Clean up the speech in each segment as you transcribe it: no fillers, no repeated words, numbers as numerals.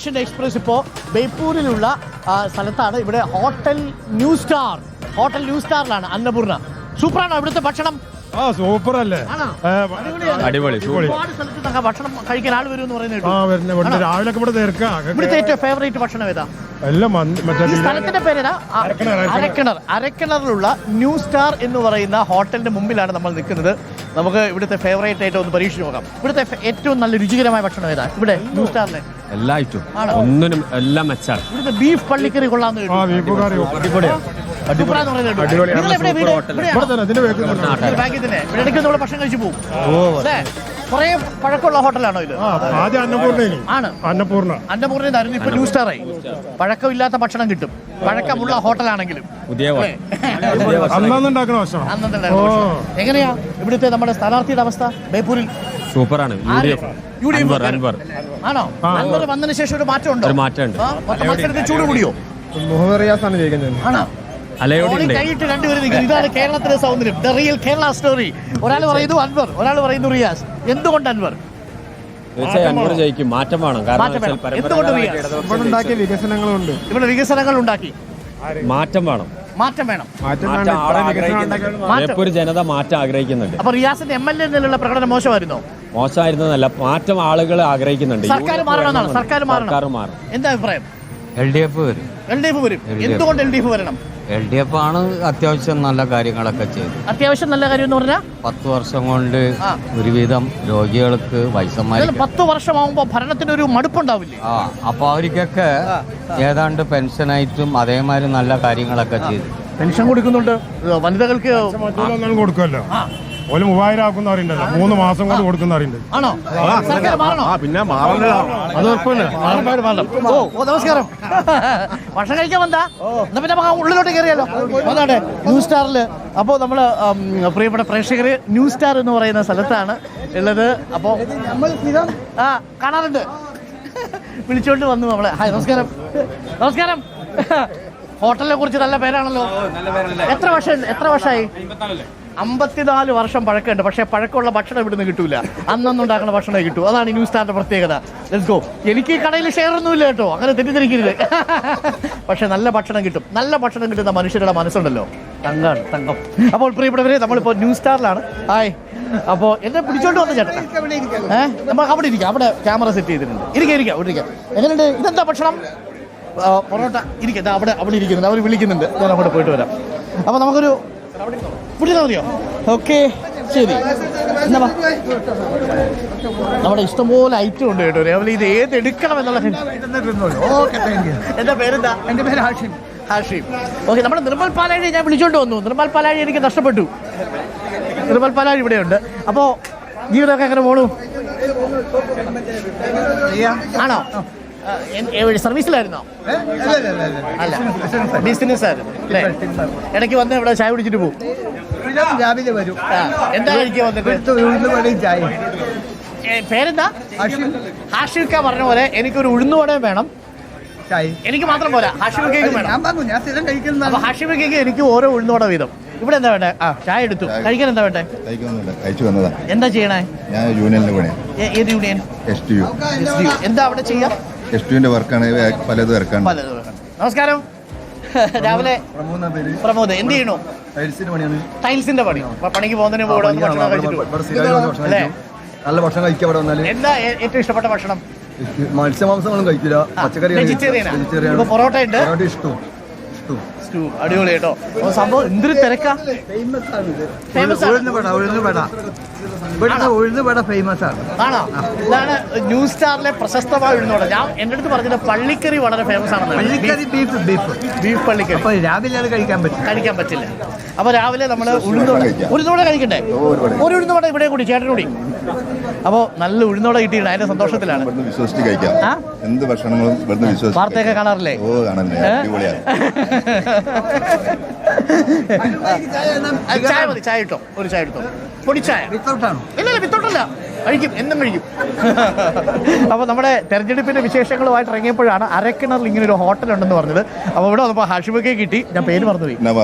ദക്ഷിണ എക്സ്പ്രസ് ഇപ്പോൾ ബേപ്പൂരിലുള്ള സ്ഥലത്താണ്. ഇവിടെ ഹോട്ടൽ ന്യൂ സ്റ്റാറിലാണ് അന്നപൂർണ. സൂപ്പറാണോ ഇവിടുത്തെ ഭക്ഷണം? സൂപ്പർ അല്ലേ, അടിപൊളി. ഒരുപാട് സ്ഥലത്ത് ഭക്ഷണം കഴിക്കാൻ ആൾ വരും എന്ന് പറയുന്നത്. രാവിലെ ഇവിടുത്തെ ഏറ്റവും ഫേവറേറ്റ് ഭക്ഷണം ഏതാ? ഈ സ്ഥലത്തിന്റെ പേരേതാ? അരക്കിണറിലുള്ള ന്യൂ സ്റ്റാർ എന്ന് പറയുന്ന ഹോട്ടലിന്റെ മുമ്പിലാണ് നമ്മൾ നിൽക്കുന്നത്. നമുക്ക് ഇവിടുത്തെ ഫേവറേറ്റ് ആയിട്ട് ഒന്ന് പരീക്ഷിച്ച് നോക്കാം. ഇവിടുത്തെ ഏറ്റവും നല്ല രുചികരമായ ഭക്ഷണം ഏതാ ഇവിടെ ന്യൂ സ്റ്റാറിലെ? എല്ലാ ഐറ്റവും ഒന്നിനും എല്ലാം മെച്ചാണ്. ഇവിടുത്തെ ബീഫ് പള്ളിക്കറി കൊള്ളാന്ന് ഭക്ഷണം കഴിച്ചു പോകും. കുറെ പഴക്കമുള്ള ഹോട്ടലാണോ ഇത്? അന്നപൂർണ്ണ ഇപ്പൊ ന്യൂ സ്റ്റാർ ആയി. പഴക്കമില്ലാത്ത ഭക്ഷണം കിട്ടും, പഴക്കമുള്ള ഹോട്ടലാണെങ്കിലും. എങ്ങനെയാ ഇവിടുത്തെ നമ്മുടെ സ്ഥാനാർത്ഥിയുടെ അവസ്ഥ ബേപ്പൂരിൽ? സൂപ്പറാണ്. ആണോ? അൻവർ വന്നതിന് ശേഷം ഒരു മാറ്റമുണ്ടോ? മത്സരത്തിൽ ചൂട് കൂടിയോ? ആണോ? കൈയിട്ട് രണ്ടുപേരും നിൽക്കുന്നു. ഇതാണ് കേരളത്തിലെ സൗന്ദര്യം, ദ റിയൽ കേരള സ്റ്റോറി. ഒരാൾ പറയുന്നു അൻവർ, ഒരാൾ പറയുന്നു റിയാസ്. എന്തുകൊണ്ട് അൻവർ? മാറ്റം വേണം. എന്തുകൊണ്ട് റിയാസ്? ഇവിടെ വികസനങ്ങൾ ഉണ്ടാക്കി. മാറ്റം വേണം. ബേപ്പൂർ ജനത മാറ്റം ആഗ്രഹിക്കുന്നുണ്ട്. അപ്പൊ റിയാസിന്റെ MLA നിന്നുള്ള പ്രകടനം മോശമായിരുന്നല്ല, മാറ്റം ആളുകൾ ആഗ്രഹിക്കുന്നുണ്ട്. സർക്കാർ മാറണം. എന്താ അഭിപ്രായം? LDF വരും. എന്തുകൊണ്ട് LDF വരണം? LDF ആണ് അത്യാവശ്യം നല്ല കാര്യങ്ങളൊക്കെ ചെയ്തു. അത്യാവശ്യം നല്ല കാര്യം എന്ന് പറഞ്ഞാൽ 10 വർഷം കൊണ്ട് ഒരുവിധം രോഗികൾക്ക് വയസ്സന്മാർ 10 വർഷമാകുമ്പോ ഭരണത്തിനൊരു മടുപ്പുണ്ടാവില്ലേ? അപ്പൊ അവർക്കൊക്കെ ഏതാണ്ട് പെൻഷനായിട്ടും അതേമാതിരി നല്ല കാര്യങ്ങളൊക്കെ ചെയ്തു. പെൻഷൻ കൊടുക്കുന്നുണ്ട്. വനിതകൾക്ക് കൊടുക്കുമല്ലോ. 3000 ആക്കുന്നവരുണ്ടല്ലോ, 3 മാസം കൊണ്ട് കൊടുക്കുന്നവരുണ്ട്. ആണോ? പിന്നെ നമസ്കാരം. ഭക്ഷണം കഴിക്കാൻ വന്നാ പിന്നെ ഉള്ളിലോട്ട് കയറിയാലോ. അതാണ് ന്യൂ സ്റ്റാറില്. അപ്പോൾ നമ്മള് പ്രിയപ്പെട്ട പ്രേക്ഷകര് ന്യൂ സ്റ്റാർ എന്ന് പറയുന്ന സ്ഥലത്താണ് ഉള്ളത്. അപ്പോ കാണാറുണ്ട്. വിളിച്ചോണ്ട് വന്നു നമ്മളെ. ഹായ്, നമസ്കാരം. ഹോട്ടലിനെ കുറിച്ച് നല്ല പേരാണല്ലോ. എത്ര വർഷമായി? 54 വർഷം പഴക്കമുണ്ട്. പക്ഷേ പഴക്കമുള്ള ഭക്ഷണം ഇവിടുന്ന് കിട്ടൂല. അന്നുണ്ടാക്കുന്ന ഭക്ഷണം കിട്ടൂ. അതാണ് ന്യൂ സ്റ്റാറിന്റെ പ്രത്യേകത. Let's go. എനിക്ക് ഈ കടയിൽ ഷെയർ ഒന്നുമില്ല കേട്ടോ, അങ്ങനെ തെറ്റിദ്ധരിക്കരുത്. പക്ഷെ നല്ല ഭക്ഷണം കിട്ടും. നല്ല ഭക്ഷണം കിട്ടുന്ന മനുഷ്യരുടെ മനസ്സുണ്ടല്ലോ, തങ്കം. അപ്പോൾ പ്രിയപ്പെട്ടവരെ, നമ്മളിപ്പോൾ ന്യൂ സ്റ്റാറിലാണ്. ഹായ്. അപ്പോൾ എന്നെ പിടിച്ചോണ്ട് വന്ന ചേട്ടൻ നമ്മൾ അവിടെ ഇരിക്കാം. അവിടെ ക്യാമറ സെറ്റ് ചെയ്തിട്ടുണ്ട്. ഇരിക്കാം. എങ്ങനെയുണ്ട്? ഇതെന്താ ഭക്ഷണം? പൊറോട്ട. ഇരിക്കാം. അവിടെ ഇരിക്കുന്നുണ്ട്. അവർ വിളിക്കുന്നുണ്ട്. ഞാൻ അവിടെ പോയിട്ട് വരാം. അപ്പോൾ നമുക്കൊരു പിടിച്ചാൽ മതിയോ? ഓക്കെ, ശരി. എന്നാ നമ്മുടെ ഇഷ്ടംപോലെ ഐറ്റം ഉണ്ട് കേട്ടോ. രാവിലെ ഇത് ഏത് എടുക്കണം എന്നുള്ള. എന്താ പേരെന്താ? എൻ്റെ പേര് ഹാഷിം. ഓക്കെ, നമ്മുടെ നിർമ്മൽ പാലാഴി ഞാൻ വിളിച്ചോണ്ട് വന്നു. നിർമ്മൽ പാലാഴി എനിക്ക് നഷ്ടപ്പെട്ടു. നിർമ്മൽ പാലാഴി ഇവിടെയുണ്ട്. അപ്പോൾ ജീവിതമൊക്കെ എങ്ങനെ പോണു? ആണോ? സർവീസിലായിരുന്നോ? അല്ല, ബിസിനസ് ആയിരുന്നു അല്ലേ? ഇടയ്ക്ക് വന്ന് ഇവിടെ ചായ കുടിച്ചിട്ട് പോകും. രാവിലെ വരും. എന്താ കഴിക്കാൻ വന്നിട്ട്? പേരെന്താ? ഹാഷിമിക്ക പറഞ്ഞ പോലെ എനിക്കൊരു ഉഴുന്നുവടയും വേണം. എനിക്ക് മാത്രം പോരാ, ഹാഷിമിക്കയ്ക്ക് വേണം. അപ്പൊ ഹാഷിമിക്കയ്ക്ക് എനിക്ക് ഓരോ ഉഴുന്നുവട വീതം. ഇവിടെ എന്താ വേണ്ടേ? ചായ എടുത്തു. കഴിക്കാൻ എന്താ വേണ്ടേ? എന്താ ചെയ്യണേ? ഞാൻ യൂണിയനിൽ പണിയാ. ഏത് യൂണിയൻ? STU. എന്താ അവിടെ ചെയ്യാം? STUവിന്റെ വർക്കാണ്. പലതും ഇറക്കാണ്. നമസ്കാരം. രാവിലെ പ്രമോദ്. എന്ത് ചെയ്യണു? ടൈൽസിന്റെ പണി. പണിക്ക് പോകുന്നതിന് നല്ല ഭക്ഷണം കഴിക്കാൻ ഇവിടെ വന്നാല്. എന്താ ഏറ്റവും ഇഷ്ടപ്പെട്ട ഭക്ഷണം? മത്സ്യമാംസങ്ങളും കഴിക്കില്ല, പച്ചക്കറി. പൊറോട്ട ഉണ്ട്. ഇഷ്ടം. അടിപൊളി കേട്ടോ. സംഭവം എന്തൊരു തിരക്കാ. ഉഴുന്നുവട ഫേമസ് ആണ്. ആണോ? ഇതാണ് ന്യൂ സ്റ്റാറിലെ പ്രശസ്തമായ ഉഴുന്നുവട. ഞാൻ എൻ്റെ അടുത്ത് പറഞ്ഞത് പള്ളിക്കറി വളരെ ഫേമസ് ആണെന്ന്. ബീഫ് പള്ളിക്കറി രാവിലെ അത് കഴിക്കാൻ പറ്റില്ല. അപ്പൊ രാവിലെ നമ്മൾ ഉഴുന്നുവട കഴിക്കണ്ടേ? ഒരു ഉഴുന്നുവട ഇവിടെ കൂടി ചേട്ടൻ കൂടി. അപ്പോൾ നല്ല ഉഴുന്നുവട കിട്ടിയിട്ടുണ്ട്. അതിന്റെ സന്തോഷത്തിലാണ്. എന്ത് ഭക്ഷണങ്ങളും വാർത്തയൊക്കെ കാണാറില്ലേ? ചായ മതി. ചായ ഇട്ടോ, ഒരു ചായ എടുത്തോ. പൊടിച്ചായ. ഇല്ല, വിത്തൗട്ടല്ല. കഴിക്കും, എന്നും കഴിക്കും. അപ്പോൾ നമ്മുടെ തെരഞ്ഞെടുപ്പിന്റെ വിശേഷങ്ങളുമായിട്ട് ഇറങ്ങിയപ്പോഴാണ് അരക്കിണറിൽ ഇങ്ങനെ ഒരു ഹോട്ടൽ ഉണ്ടെന്ന് പറഞ്ഞത്. അപ്പോൾ ഇവിടെ വന്നപ്പോൾ ഹാഷിമൊക്കെ കിട്ടി. ഞാൻ പേര് മറന്നുപോയി.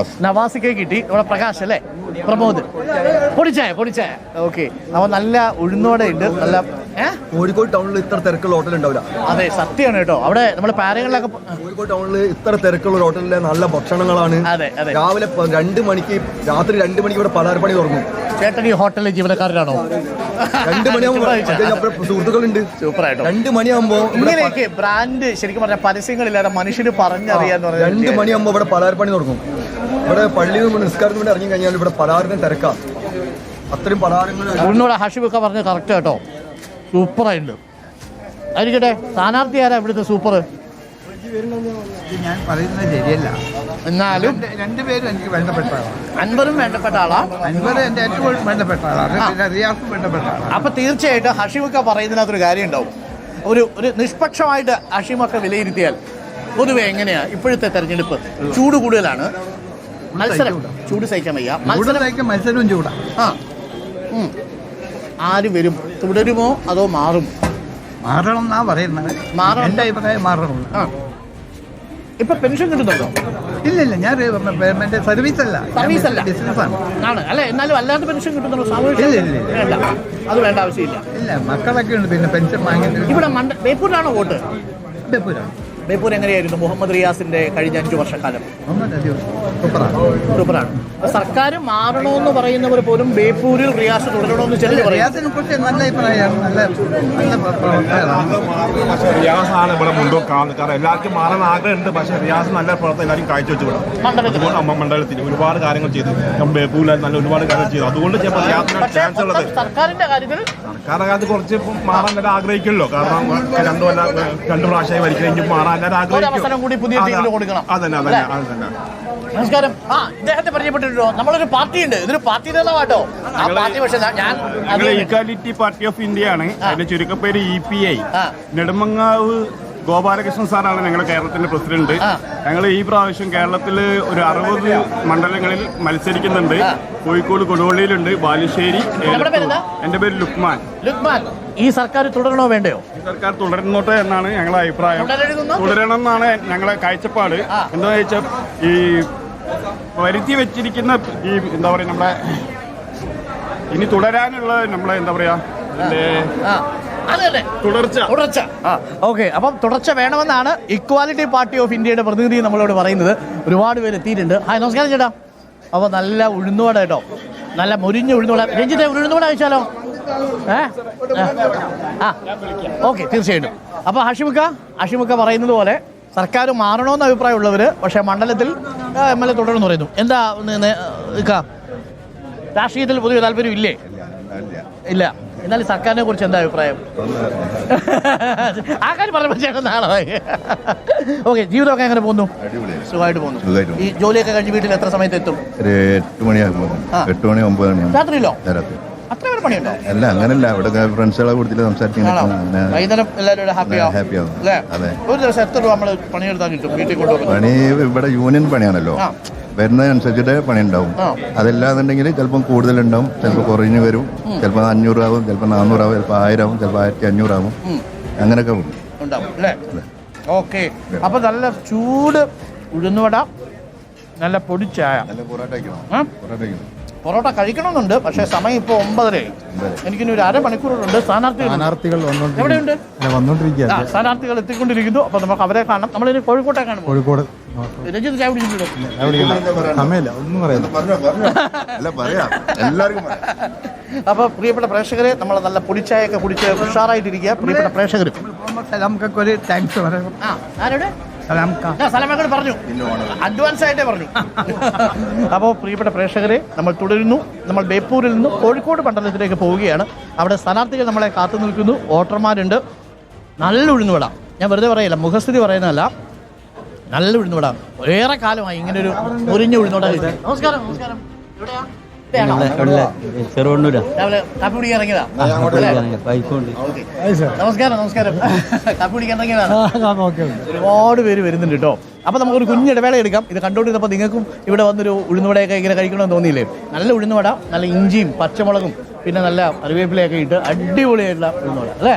നവാസിക്കെ കിട്ടി. ഇവിടെ പ്രകാശ് അല്ലേ? പ്രമോദ്. പൊടിച്ചായ. ഓക്കെ. അപ്പോൾ നല്ല ഉഴുന്നോടെ ഉണ്ട്. നല്ല കോഴിക്കോട് ടൗണിൽ ഇത്ര തിരക്കുള്ള ഹോട്ടൽ ഉണ്ടാവില്ല. അതെ, സത്യമാണ് കേട്ടോ. അവിടെ നമ്മുടെ പാരകളിലൊക്കെ കോഴിക്കോട് ടൗണിൽ ഇത്ര തിരക്കുള്ള ഒരു ഹോട്ടലിലെ നല്ല ഭക്ഷണങ്ങളാണ്. അതെ അതെ. രാവിലെ 2 മണിക്ക്, രാത്രി 2 മണിക്ക് ഇവിടെ പലഹാരപ്പണി തുടങ്ങും. ചേട്ടൻ ഈ ഹോട്ടലിലെ ജീവനക്കാരനാണോ? 2 മണിയാകുമ്പോൾ സുഹൃത്തുക്കളുണ്ട്. സൂപ്പറായിട്ടോ. 2 മണിയാകുമ്പോൾ ഇങ്ങനെയൊക്കെ ബ്രാൻഡ് ശരിക്കും പറഞ്ഞാൽ പരസ്യങ്ങളില്ലാതെ മനുഷ്യന് പറഞ്ഞറിയാന്ന് പറഞ്ഞാൽ 2 മണിയാകുമ്പോൾ ഇവിടെ പലഹാരപ്പണി തുടങ്ങും. ഇവിടെ പള്ളിയിൽ നിന്ന് നിസ്കാരത്തിന് വേണ്ടി ഇറങ്ങി കഴിഞ്ഞാൽ ഇവിടെ പലഹാരത്തിന് തിരക്കാം. അത്രയും പലഹാരങ്ങൾ. ഉന്നോട് ഹാഷിബൊക്കെ പറഞ്ഞ് കറക്റ്റ് കേട്ടോ. സൂപ്പറായിട്ടുണ്ട്. ആയിരിക്കട്ടെ, സ്ഥാനാർത്ഥി ആരാ ഇവിടുത്തെ സൂപ്പർ? ഞാൻ പറയുന്നത് ശരിയല്ല. എന്നാലും രണ്ടുപേരും എനിക്ക് വേണ്ടപ്പെട്ട ആളാണ്. അൻവറും വേണ്ടപ്പെട്ട ആളാ. അൻവർ എൻ്റെ ഏറ്റവും വേണ്ടപ്പെട്ട ആളാണ്. പിന്നെ റിയാസും വേണ്ടപ്പെട്ട ആളാണ്. അപ്പൊ തീർച്ചയായിട്ടും ഹഷീമൊക്കെ പറയുന്നതിനകത്തൊരു കാര്യം ഉണ്ടാവും. ഒരു നിഷ്പക്ഷമായിട്ട് ഹഷീമൊക്കെ വിലയിരുത്തിയാൽ പൊതുവെ എങ്ങനെയാ ഇപ്പോഴത്തെ തെരഞ്ഞെടുപ്പ്? ചൂട് കൂടുതലാണ്, മത്സരം ചൂട് സഹിക്കാൻ വയ്യ, മത്സരവും ചൂടാ. ആ ആര് വരും? തുടരുമോ അതോ മാറും? മാറണം എന്നാ പറയുന്നത്. മാറണം. എൻ്റെ അഭിപ്രായം മാറണം. ആ ഇപ്പൊ പെൻഷൻ കിട്ടുന്നുണ്ടോ? ഇല്ല, ഞാൻ സർവീസ് അല്ല, ബിസിനസ്സാണ്. ആണ് അല്ലെ? എന്നാലും അല്ലാതെ പെൻഷൻ കിട്ടുന്നുണ്ടോ? ഇല്ല. വേണ്ട, അത് വേണ്ട, ആവശ്യമില്ല. ഇല്ല, മക്കളൊക്കെ ഉണ്ട്. പിന്നെ പെൻഷൻ വാങ്ങിയിട്ട് ഇവിടെ ബേപ്പൂരിലാണോ വോട്ട്? ബേപ്പൂരാണ്. ബേപ്പൂർ എങ്ങനെയായിരുന്നു മുഹമ്മദ് റിയാസിന്റെ കഴിഞ്ഞ 5 വർഷക്കാലം? സൂപ്പറാണ്. സർക്കാർ മാറണമെന്ന് പറയുന്നവർ പോലും ബേപ്പൂരിൽ റിയാസ് തുടരണമെന്ന് ചിലർ പറയും. റിയാസിനെ കുറിച്ച് നല്ല അഭിപ്രായമാണ്. നല്ല പ്രവർത്തകരാണ്. റിയാസാണ് ഇവിടെ മുൻപോട്ട് കാണുന്നത്. കാരണം എല്ലാവർക്കും മാറാൻ ആഗ്രഹമുണ്ട്. പക്ഷേ റിയാസ് നല്ല പ്രവർത്തനം എല്ലാവരും കാഴ്ചവെച്ച് വിടാം. മണ്ഡലത്തിൽ ഒരുപാട് കാര്യങ്ങൾ ചെയ്തു. ബേപ്പൂരിൽ നല്ല ഒരുപാട് കാര്യങ്ങൾ ചെയ്തു. അതുകൊണ്ട് ചിലപ്പോൾ റിയാസിന് ചാൻസ് ഉള്ളത്. സർക്കാരിന്റെ കാര്യത്തിൽ കുറച്ച് മാറാൻ എല്ലാവരും ആഗ്രഹിക്കുമല്ലോ. കാരണം 2 പ്രാവശ്യമായി ഭരിക്കണമെങ്കിൽ മാറാൻ അവസരം കൂടി പുതിയ ടീമിൽ കൊടുക്കണം. നമസ്കാരം. ഇദ്ദേഹത്തെ പരിചയപ്പെട്ടിട്ടോ. നമ്മളൊരു പാർട്ടി ഉണ്ട്. ഇതൊരു പാർട്ടി നേതാവാട്ടോ. ആ പാർട്ടി പക്ഷേ ഞാൻ ഈക്വാലിറ്റി പാർട്ടി ഓഫ് ഇന്ത്യ ആണ്. അതിന്റെ ചുരുക്കപ്പേര് EPI. നെടുമങ്ങാവ് ഗോപാലകൃഷ്ണൻ സാറാണ് ഞങ്ങളുടെ കേരളത്തിന്റെ പ്രസിഡന്റ്. ഞങ്ങൾ ഈ പ്രാവശ്യം കേരളത്തിൽ ഒരു 60 മണ്ഡലങ്ങളിൽ മത്സരിക്കുന്നുണ്ട്. കോഴിക്കോട് കൊടുവള്ളിയിലുണ്ട്, ബാലുശ്ശേരി. എന്റെ പേര് ലുക്മാൻ. ഈ സർക്കാർ തുടരണോ വേണ്ടയോ? ഈ സർക്കാർ തുടരുന്നോട്ടെ എന്നാണ് ഞങ്ങളുടെ അഭിപ്രായം. തുടരണം എന്നാണ് ഞങ്ങളെ കാഴ്ചപ്പാട്. എന്താണെന്ന് വെച്ചാൽ ഈ വരുത്തി വെച്ചിരിക്കുന്ന ഈ എന്താ പറയുക, നമ്മളെ ഇനി തുടരാനുള്ള നമ്മളെ എന്താ പറയാ തുടർച്ച. ഓക്കെ, അപ്പം തുടർച്ച വേണമെന്നാണ് ഇക്വാലിറ്റി പാർട്ടി ഓഫ് ഇന്ത്യയുടെ പ്രതിനിധി നമ്മളോട് പറയുന്നത്. ഒരുപാട് പേര് എത്തിയിട്ടുണ്ട്. ഹായ്, നമസ്കാരം ചേട്ടാ. അപ്പോൾ നല്ല ഉഴുന്നുവട കേട്ടോ, നല്ല മുരിഞ്ഞ ഉഴുന്നുവട. രഞ്ജിത്തെ ഉഴുന്നുവട കഴിച്ചാലോ? ഓക്കെ, തീർച്ചയായിട്ടും. അപ്പോൾ ഹഷിമുക്ക പറയുന്നത് പോലെ സർക്കാർ മാറണമെന്ന് അഭിപ്രായമുള്ളവർ പക്ഷേ മണ്ഡലത്തിൽ MLA തുടരുമെന്ന് പറയുന്നു. എന്താ രാഷ്ട്രീയത്തിൽ പൊതുവെ താല്പര്യം ഇല്ലേ? ഇല്ല. എന്നാലും സർക്കാരിനെ കുറിച്ച് എന്താ അഭിപ്രായം? ആ കാര്യം പറഞ്ഞപ്പോൾ ചേട്ടൻ നാളെ. ഓക്കെ, ജീവിതമൊക്കെ എങ്ങനെ പോകുന്നു? സുഖമായിട്ട് പോകുന്നു. ഈ ജോലിയൊക്കെ കഴിഞ്ഞ് വീട്ടിൽ എത്ര സമയത്ത് എത്തും? 8 മണിയാകുമ്പോൾ. 8 മണി 9 മണി. രാത്രിയിലോ? അത്ര പേര് പണിയുണ്ടോ? അല്ല, അങ്ങനല്ല. ഇവിടെ ഫ്രണ്ട്സുകളെ കൂടുതൽ സംസാരിക്കാൻ വൈകുന്നേരം എല്ലാവരും ഹാപ്പിയാവും അല്ലേ? ഒരു ദിവസം എത്ര രൂപ നമ്മൾ പണിയെടുത്താൽ കിട്ടും വീട്ടിൽ കൊണ്ടുപോകും? പണി ഇവിടെ യൂണിയൻ പണിയാണല്ലോ, വരുന്നതിനനുസരിച്ചിട്ട് പണി ഉണ്ടാവും. അതല്ലാന്നുണ്ടെങ്കിൽ ചിലപ്പം കൂടുതലുണ്ടാവും, ചിലപ്പോൾ കുറഞ്ഞു വരും. ചിലപ്പോൾ 500 ആവും, ചിലപ്പോൾ 400 ആവും, ചിലപ്പോൾ 1000 ആവും, ചിലപ്പോൾ 1500 ആവും. അങ്ങനെയൊക്കെ ഉണ്ടാവും അല്ലേ? ഓക്കെ. അപ്പൊ നല്ല ചൂട് ഉഴുന്നുവട, നല്ല പൊടിച്ചായ. പൊറോട്ട കഴിക്കണമെന്നുണ്ട്, പക്ഷേ സമയം ഇപ്പോൾ 9:30. എനിക്കിനി ഒരു അരമണിക്കൂറുണ്ട്. സ്ഥാനാർത്ഥികൾ എവിടെയുണ്ട്? സ്ഥാനാർത്ഥികൾ എത്തിക്കൊണ്ടിരിക്കുന്നു. അപ്പൊ നമുക്ക് അവരെ കാണാം. നമ്മളിനി കോഴിക്കോട്ടേക്കാണ്. കോഴിക്കോട് രഞ്ജിത്ത് ചായ കുടിച്ചിട്ടുണ്ടോ? അപ്പൊ പ്രിയപ്പെട്ട പ്രേക്ഷകരെ, നമ്മൾ നല്ല പൊടിച്ചായൊക്കെ കുടിച്ച് ഉഷാറായിട്ടിരിക്കുക. പ്രിയപ്പെട്ട പ്രേക്ഷകർ, നമുക്കൊരു താങ്ക്സ് പറയാം. ആരോട്? സലാമക്കോട് പറഞ്ഞു, അഡ്വാൻസ് ആയിട്ടേ പറഞ്ഞു. അപ്പോൾ പ്രിയപ്പെട്ട പ്രേക്ഷകരെ, നമ്മൾ തുടരുന്നു. നമ്മൾ ബേപ്പൂരിൽ നിന്ന് കോഴിക്കോട് മണ്ഡലത്തിലേക്ക് പോവുകയാണ്. അവിടെ സ്ഥാനാർത്ഥികൾ നമ്മളെ കാത്തു നിൽക്കുന്നു. വോട്ടർമാരുണ്ട്. നല്ല ഉഴുന്നുവട. ഞാൻ വെറുതെ പറയില്ല, മുഖസ്ഥിതി പറയുന്നതല്ല. നല്ല ഉഴുന്നുവട. ഏറെ കാലമായി ഇങ്ങനൊരു മുരിഞ്ഞ ഉഴുന്നുവട കഴിച്ചത്. നമസ്കാരം. എവിടെയാ? ചെറുവണ്ണൂരാ. രാവിലെ കാപ്പി കുടിക്കാൻ ഇറങ്ങിയതാ? നമസ്കാരം. കാപ്പി കുടിക്കാൻ ഇറങ്ങിയതാണ്. ഒരുപാട് പേര് വരുന്നുണ്ട് കേട്ടോ. അപ്പോൾ നമുക്കൊരു കുഞ്ഞിടവേള എടുക്കാം. ഇത് കണ്ടുകൊണ്ടിരുന്നപ്പോൾ നിങ്ങൾക്കും ഇവിടെ വന്നൊരു ഉഴുന്നുവടയൊക്കെ ഇങ്ങനെ കഴിക്കണമെന്ന് തോന്നിയില്ലേ? നല്ല ഉഴുന്നുവട, നല്ല ഇഞ്ചിയും പച്ചമുളകും പിന്നെ നല്ല കറിവേപ്പിലയൊക്കെ ഇട്ട് അടിപൊളിയായിട്ടുള്ള ഉഴുന്നുവട അല്ലേ?